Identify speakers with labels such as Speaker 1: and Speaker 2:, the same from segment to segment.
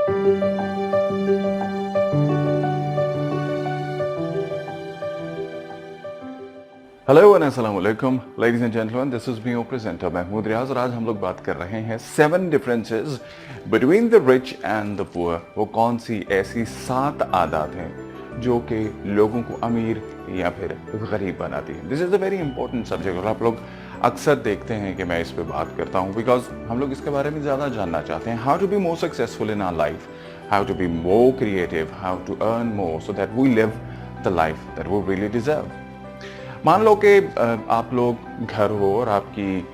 Speaker 1: Hello and अस्सलाम वालेकुम ladies and gentleman, this is me your presenter Mahmood Riaz और आज हम लोग बात कर रहे हैं 7 differences between the rich and the poor. वो कौन सी ऐसी 7 आदत हैं जो कि लोगों को अमीर या फिर गरीब बनाती है। This is a very important subject और आप लोग अक्सर देखते हैं कि मैं इस पे बात करता हूँ बिकॉज हम लोग इसके बारे में ज़्यादा जानना चाहते हैं। How to be more successful in our life, how to be more creative, how to earn more so that we live the life that we really deserve. मान लो कि आप लोग घर हो और आपकी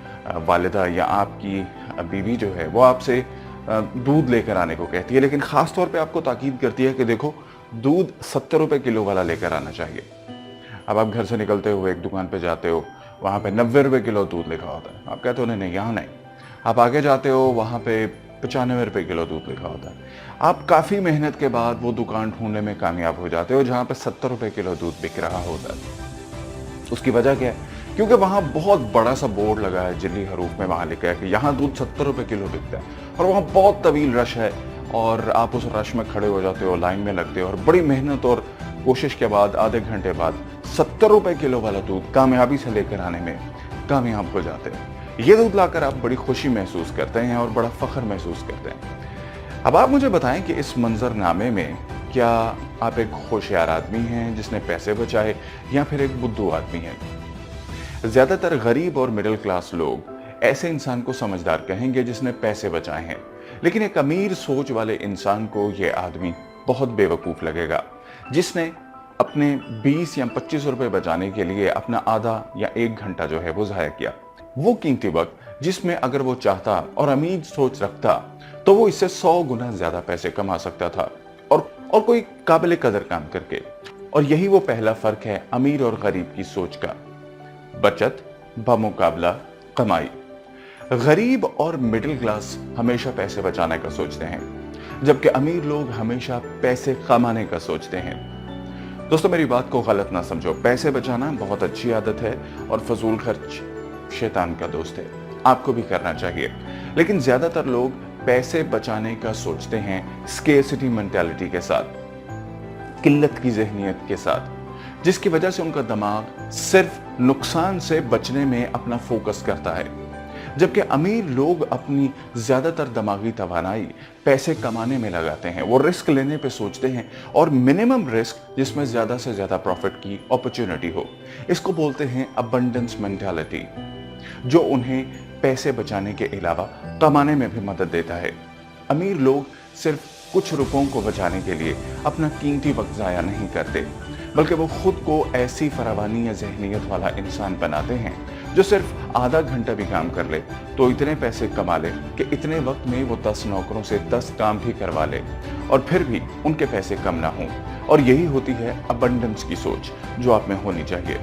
Speaker 1: वालिदा या आपकी बीवी जो है वो आपसे दूध लेकर आने को कहती है, लेकिन ख़ास तौर पे आपको ताकीद करती है कि देखो दूध 70 रुपये किलो वाला लेकर आना चाहिए। अब आप घर से निकलते हो, एक दुकान पे जाते हो, वहाँ पे 90 रुपये किलो दूध लिखा होता है। आप कहते हो नहीं यहाँ नहीं। आप आगे जाते हो, वहाँ पे 95 रुपये किलो दूध लिखा होता है। आप काफ़ी मेहनत के बाद वो दुकान ढूंढने में कामयाब हो जाते हो जहाँ पे 70 रुपये किलो दूध बिक रहा होता है। उसकी वजह क्या है? क्योंकि वहाँ बहुत बड़ा सा बोर्ड लगा है, जिली हरूफ में वहाँ लिखा है कि यहाँ दूध 70 रुपये किलो बिकता है और वहाँ बहुत तवील रश है और आप उस रश में खड़े हो जाते हो, लाइन में लगते हो और बड़ी मेहनत और कोशिश के बाद आधे घंटे बाद 70 रुपये किलो वाला दूध कामयाबी से लेकर आने में कामयाब हो जाते हैं। ये दूध लाकर आप बड़ी खुशी महसूस करते हैं और बड़ा फख्र महसूस करते हैं। अब आप मुझे बताएं कि इस मंजरनामे में क्या आप एक होशियार आदमी हैं जिसने पैसे बचाए या फिर एक बुद्धू आदमी हैं? ज्यादातर गरीब और मिडिल क्लास लोग ऐसे इंसान को समझदार कहेंगे जिसने पैसे बचाए हैं, लेकिन एक अमीर सोच वाले इंसान को यह आदमी बहुत बेवकूफ लगेगा जिसने अपने 20 या 25 रुपए बचाने के लिए अपना आधा या 1 घंटा जो है वो जाया किया। वो कीमती वक्त जिसमें अगर वो चाहता और अमीर सोच रखता तो वो इससे 100 गुना ज्यादा पैसे कमा सकता था और कोई काबिल कदर काम करके। और यही वो पहला फर्क है अमीर और गरीब की सोच का, बचत बमुकाबला कमाई। गरीब और मिडिल क्लास हमेशा पैसे बचाने का सोचते हैं, जबकि अमीर लोग हमेशा पैसे कमाने का सोचते हैं। दोस्तों मेरी बात को गलत ना समझो, पैसे बचाना बहुत अच्छी आदत है और फजूल खर्च शैतान का दोस्त है, आपको भी करना चाहिए। लेकिन ज्यादातर लोग पैसे बचाने का सोचते हैं स्केर्सिटी मेंटालिटी के साथ, किल्लत की ज़हनियत के साथ, जिसकी वजह से उनका दिमाग सिर्फ नुकसान से बचने में अपना फोकस करता है। जबकि अमीर लोग अपनी ज्यादातर दिमागी तवानाई पैसे कमाने में लगाते हैं। वो रिस्क लेने पे सोचते हैं और मिनिमम रिस्क जिसमें ज्यादा से ज्यादा प्रॉफिट की अपॉर्चुनिटी हो। इसको बोलते हैं अबंडेंस मेंटालिटी, जो उन्हें पैसे बचाने के अलावा कमाने में भी मदद देता है। अमीर लोग सिर्फ कुछ रुपयों को बचाने के लिए अपना कीमती वक्त ज़ाया नहीं करते, बल्कि वो खुद को ऐसी फरावानी या ज़हनियत वाला इंसान बनाते हैं जो सिर्फ आधा घंटा भी काम कर ले तो इतने पैसे कमा ले कि इतने वक्त में वो 10 नौकरों से 10 काम भी करवा ले और फिर भी उनके पैसे कम ना हों। और यही होती है अबंडेंस की सोच जो आप में होनी चाहिए।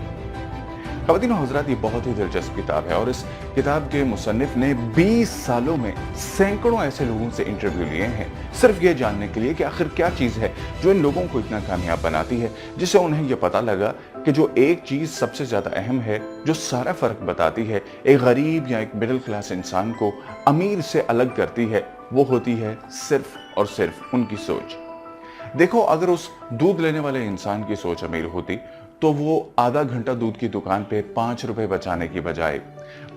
Speaker 1: ख़वातीन और हज़रात, ये बहुत ही दिलचस्प किताब है और इस किताब के मुसन्निफ ने 20 सालों में सैकड़ों ऐसे लोगों से इंटरव्यू लिए हैं, सिर्फ ये जानने के लिए कि आखिर क्या चीज़ है जो इन लोगों को इतना कामयाब बनाती है, जिससे उन्हें यह पता लगा कि जो एक चीज़ सबसे ज़्यादा अहम है, जो सारा फ़र्क बताती है एक गरीब या एक मिडिल क्लास इंसान को अमीर से अलग करती है, वो होती है सिर्फ और सिर्फ उनकी सोच। देखो, अगर उस दूध लेने वाले इंसान की सोच अमीर होती तो वो आधा घंटा दूध की दुकान पे 5 रुपए बचाने की बजाय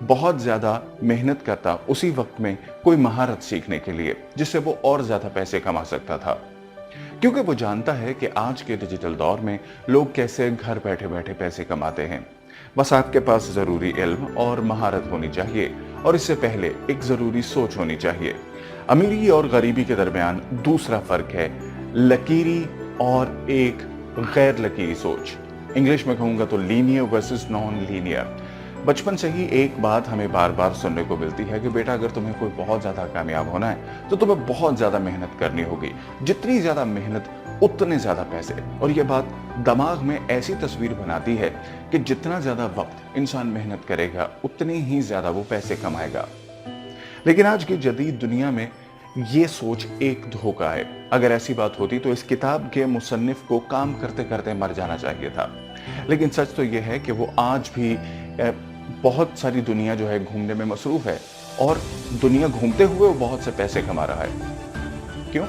Speaker 1: बहुत ज्यादा मेहनत करता उसी वक्त में कोई महारत सीखने के लिए, जिससे वो और ज्यादा पैसे कमा सकता था। क्योंकि वो जानता है कि आज के डिजिटल दौर में लोग कैसे घर बैठे बैठे पैसे कमाते हैं। बस आपके पास जरूरी इल्म और महारत होनी चाहिए और इससे पहले एक जरूरी सोच होनी चाहिए। अमीरी और गरीबी के दरमियान दूसरा फर्क है लकीरी और एक गैर लकीरी सोच। इंग्लिश में कहूंगा तो लीनियर वर्सेस नॉन लीनियर। बचपन से ही एक बात हमें बार बार सुनने को मिलती है कि बेटा, अगर तुम्हें कोई बहुत ज्यादा कामयाब होना है तो तुम्हें बहुत ज्यादा मेहनत करनी होगी, जितनी ज्यादा मेहनत उतने ज्यादा पैसे। और ये बात दिमाग में ऐसी तस्वीर बनाती है कि जितना ज्यादा वक्त इंसान मेहनत करेगा उतनी ही ज्यादा वो पैसे कमाएगा। लेकिन आज की जदीद दुनिया में ये सोच एक धोखा है। अगर ऐसी बात होती तो इस किताब के मुसन्निफ को काम करते करते मर जाना चाहिए था। लेकिन सच तो यह है कि वो आज भी बहुत सारी दुनिया जो है घूमने में मसरूफ है और दुनिया घूमते हुए वो बहुत से पैसे कमा रहा है। क्यों?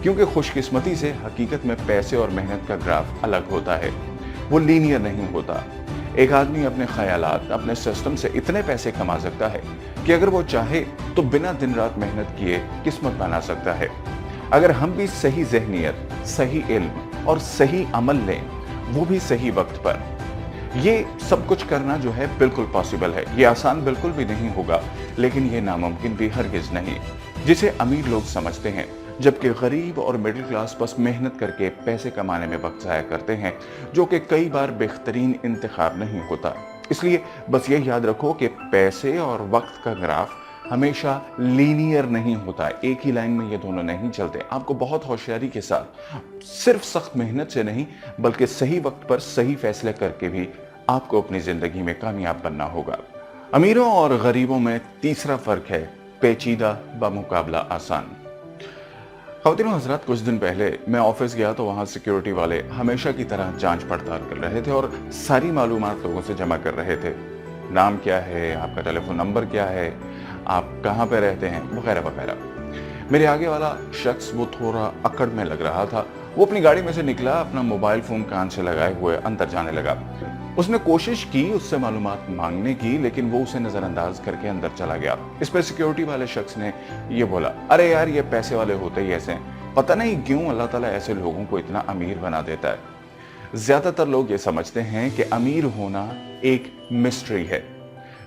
Speaker 1: क्योंकि खुशकिस्मती से हकीकत में पैसे और मेहनत का ग्राफ अलग होता है, वो लीनियर नहीं होता। एक आदमी अपने ख्यालात, अपने सिस्टम से इतने पैसे कमा सकता है कि अगर वो चाहे तो बिना दिन रात मेहनत किए किस्मत बना सकता है। अगर हम भी सही ज़हनियत, सही इल्म और सही अमल लें, वो भी सही वक्त पर, ये सब कुछ करना जो है बिल्कुल पॉसिबल है। ये आसान बिल्कुल भी नहीं होगा, लेकिन ये नामुमकिन भी हरगिज नहीं, जिसे अमीर लोग समझते हैं, जबकि गरीब और मिडिल क्लास बस मेहनत करके पैसे कमाने में वक्त ज़ाया करते हैं, जो कि कई बार बेहतरीन इंतखाब नहीं होता। इसलिए बस ये याद रखो कि पैसे और वक्त का ग्राफ हमेशा लीनियर नहीं होता, एक ही लाइन में ये दोनों नहीं चलते। आपको बहुत होशियारी के साथ, सिर्फ सख्त मेहनत से नहीं बल्कि सही वक्त पर सही फैसले करके भी आपको अपनी जिंदगी में कामयाब बनना होगा। अमीरों और गरीबों में तीसरा फर्क है पेचीदा बमुकाबला आसान। ख़वातीन और हज़रात, कुछ दिन पहले मैं ऑफिस गया तो वहाँ सिक्योरिटी वाले हमेशा की तरह जांच पड़ताल कर रहे थे और सारी मालूमात लोगों से जमा कर रहे थे। नाम क्या है, आपका टेलीफोन नंबर क्या है, आप कहाँ पे रहते हैं, वगैरह वगैरह। मेरे आगे वाला शख्स वो थोड़ा अकड़ में लग रहा था। वो अपनी गाड़ी में से निकला, अपना मोबाइल फ़ोन कान से लगाए हुए अंदर जाने लगा। उसने कोशिश की उससे मालूमात मांगने की, लेकिन वो उसे नज़रअंदाज करके अंदर चला गया। इस पर सिक्योरिटी वाले शख्स ने ये बोला, अरे यार, ये पैसे वाले होते ही ऐसे हैं, पता नहीं क्यों अल्लाह ताला ऐसे लोगों को इतना अमीर बना देता है। ज़्यादातर लोग ये समझते हैं कि अमीर होना एक मिस्ट्री है,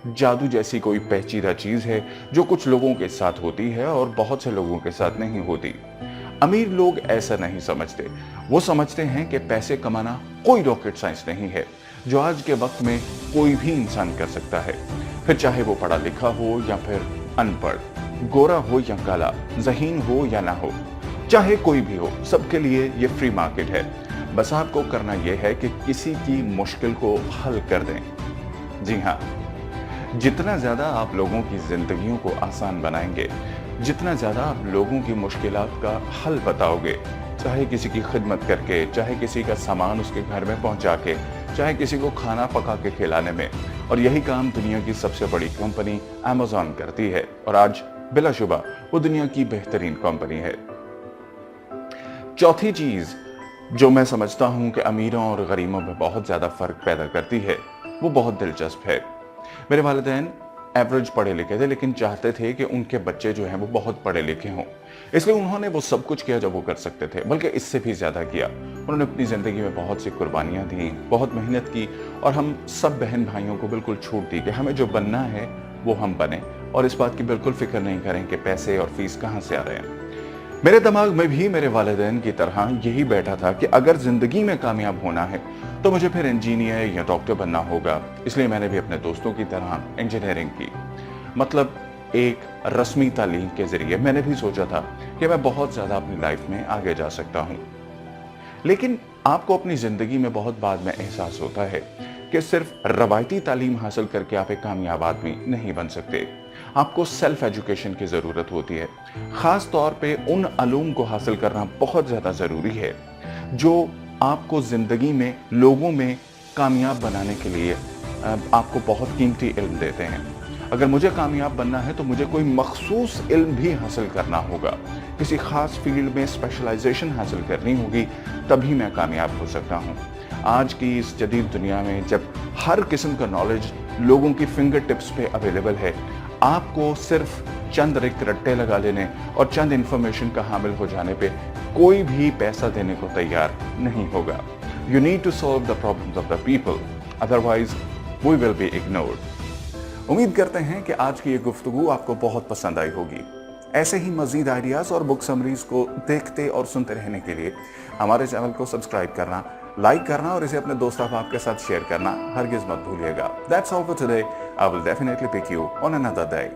Speaker 1: जादू जैसी कोई पेचीदा चीज़ है जो कुछ लोगों के साथ होती है और बहुत से लोगों के साथ नहीं होती। अमीर लोग ऐसा नहीं समझते। वो समझते हैं कि पैसे कमाना कोई रॉकेट साइंस नहीं है, जो आज के वक्त में कोई भी इंसान कर सकता है, फिर चाहे वो पढ़ा लिखा हो या फिर अनपढ़, गोरा हो या काला, ज़हीन हो या ना हो, चाहे कोई भी हो, सबके लिए ये फ्री मार्केट है। बस आपको करना यह है कि किसी की मुश्किल को हल कर दें। जी हाँ, जितना ज़्यादा आप लोगों की ज़िंदगियों को आसान बनाएंगे, जितना ज़्यादा आप लोगों की मुश्किलात का हल बताओगे, चाहे किसी की खिदमत करके, चाहे किसी का सामान उसके घर में पहुंचा के, चाहे किसी को खाना पका के खिलाने में, और यही काम दुनिया की सबसे बड़ी कंपनी अमेज़न करती है, और आज बिलाशुबा वो दुनिया की बेहतरीन कंपनी है। चौथी चीज़ जो मैं समझता हूँ कि अमीरों और गरीबों में बहुत ज़्यादा फ़र्क पैदा करती है, वो बहुत दिलचस्प है। मेरे वालिदैन एवरेज पढ़े लिखे थे, लेकिन चाहते थे कि उनके बच्चे जो हैं वो बहुत पढ़े लिखे हों। इसलिए उन्होंने वो सब कुछ किया जो वो कर सकते थे, बल्कि इससे भी ज़्यादा किया। उन्होंने अपनी ज़िंदगी में बहुत सी कुर्बानियाँ दी, बहुत मेहनत की, और हम सब बहन भाइयों को बिल्कुल छूट दी कि हमें जो बनना है वो हम बने, और इस बात की बिल्कुल फिक्र नहीं करें कि पैसे और फीस कहाँ से आ रहे हैं। मेरे दिमाग में भी मेरे वालिदैन की तरह यही बैठा था कि अगर ज़िंदगी में कामयाब होना है तो मुझे फिर इंजीनियर या डॉक्टर बनना होगा। इसलिए मैंने भी अपने दोस्तों की तरह इंजीनियरिंग की। मतलब एक रस्मी तालीम के ज़रिए मैंने भी सोचा था कि मैं बहुत ज़्यादा अपनी लाइफ में आगे जा सकता हूँ। लेकिन आपको अपनी ज़िंदगी में बहुत बाद में एहसास होता है कि सिर्फ रवायती तालीम हासिल करके आप एक कामयाब आदमी नहीं बन सकते। आपको सेल्फ एजुकेशन की ज़रूरत होती है। ख़ास तौर पे उन अलूम को हासिल करना बहुत ज़्यादा ज़रूरी है जो आपको ज़िंदगी में लोगों में कामयाब बनाने के लिए आपको बहुत कीमती इल्म देते हैं। अगर मुझे कामयाब बनना है तो मुझे कोई मखसूस इल्म भी हासिल करना होगा, किसी ख़ास फील्ड में स्पेशलाइजेशन हासिल करनी होगी, तभी मैं कामयाब हो सकता हूँ। आज की इस जदीद दुनिया में जब हर किस्म का नॉलेज लोगों की फिंगर टिप्स पे अवेलेबल है, आपको सिर्फ चंद रिक्त रट्टे लगा लेने और चंद इंफॉर्मेशन का हामिल हो जाने पे कोई भी पैसा देने को तैयार नहीं होगा। You need to solve the problems of the people, otherwise we will be ignored. उम्मीद करते हैं कि आज की ये गुफ्तगू आपको बहुत पसंद आई होगी। ऐसे ही मजीद आइडियाज़ और बुक समरीज को देखते और सुनते रहने के लिए हमारे चैनल को सब्सक्राइब करना, लाइक करना और इसे अपने दोस्त अहबाब के साथ शेयर करना हरगिज़ मत भूलिएगा। That's all for today. I will definitely pick you on another day.